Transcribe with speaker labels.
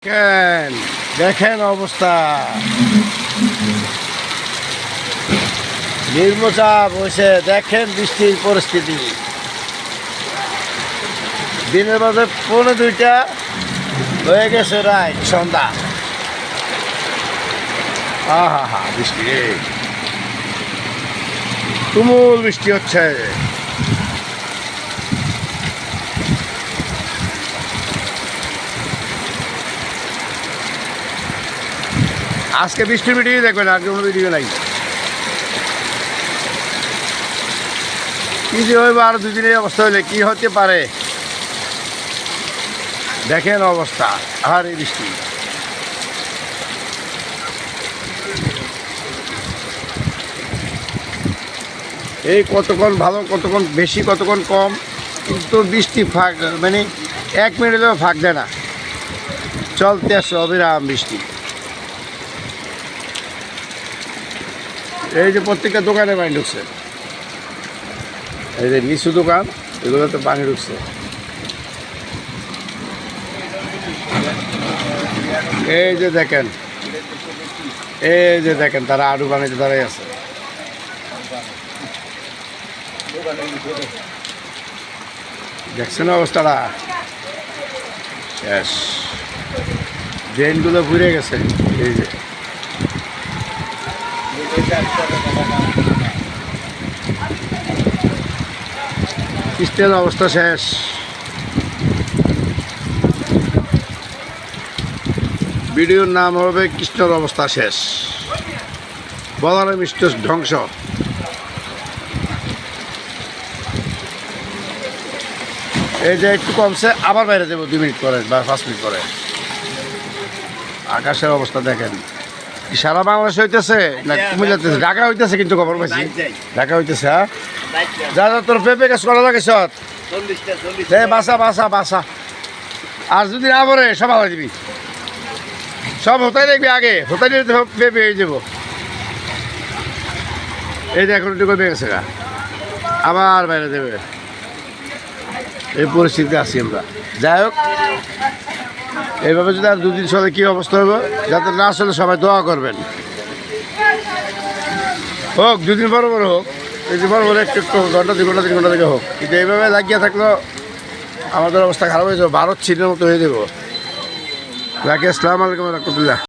Speaker 1: দেখেন দেখেন অবস্থা নির্মচাপ হয়েছে। দেখেন বৃষ্টির পরিস্থিতি। দিনের বাজে 1:45 হয়ে গেছে, রাত সন্ধ্যা। আহা হা বৃষ্টি, তুমুল বৃষ্টি হচ্ছে। আজকে বৃষ্টির ভিডিও দেখবেন, আজকে কোনো ভিডিও নাই। কি যে হইব আর দুদিনের অবস্থা হইলে কি হতে পারে। দেখেন অবস্থা, আর এই বৃষ্টি। এই কতক্ষণ ভালো, কতক্ষণ বেশি, কতক্ষণ কম, কিন্তু বৃষ্টি ফাঁক মানে 1 মিনিট হলেও ফাঁক দেয় না। চলতে আসছে অবিরাম বৃষ্টি। এই যে প্রত্যেকটা দোকানে পানি ঢুকছে, এই যে নিচু দোকান, এগুলোতে পানি ঢুকছে। এই যে দেখেন, এই যে দেখেন, তারা আলু বানাইতে দাঁড়াই আছে। দেখছেন অবস্থাটা, শেষ। ড্রেনগুলো ঘুরে গেছে। এই যে কৃষ্ণের অবস্থা শেষ। ভিডিওর নাম হবে কৃষ্ণের অবস্থা শেষ, বলার মিষ্ট ধ্বংস। এই যে একটু কমছে, আবার বাইরে দেবো 2 মিনিট পরে বা 5 মিনিট পরে। আকাশের অবস্থা দেখেন, সারা বাংলাদেশে হইতেছে না কুমিল্লাতে, ঢাকা হইতেছে, কিন্তু খবর পাইছি ঢাকা হইতেছে। হ্যাঁ, যা যা তোর পেঁপে গাছ করা লাগে সব বাসা বাসা বাসা। আর যদি না পরে সব আলাই দিবি, সব হতাই দেখবি আগে, হতাই দিলে পেঁপে হয়ে যাবো। এই যে এখন একটু কমে গেছে গা, আবার বাইরে দেবে। এই পরিস্থিতিতে আছি আমরা। যাই হোক, এইভাবে যদি আর 2 দিন চলে কী অবস্থা হবে, যাতে না চলে সবাই দোয়া করবেন। হোক 2 দিন বড় বড় হোক, এই যে বড় বড় একটু ঘন্টা 2 ঘন্টা 3 ঘন্টা থেকে হোক, কিন্তু এইভাবে লাগিয়ে থাকলেও আমাদের অবস্থা খারাপ হয়ে যাবে, ভারত চীনের মতো হয়ে যাবো। রাখি, আসসালামু আলাইকুম রহমতুল্লাহ।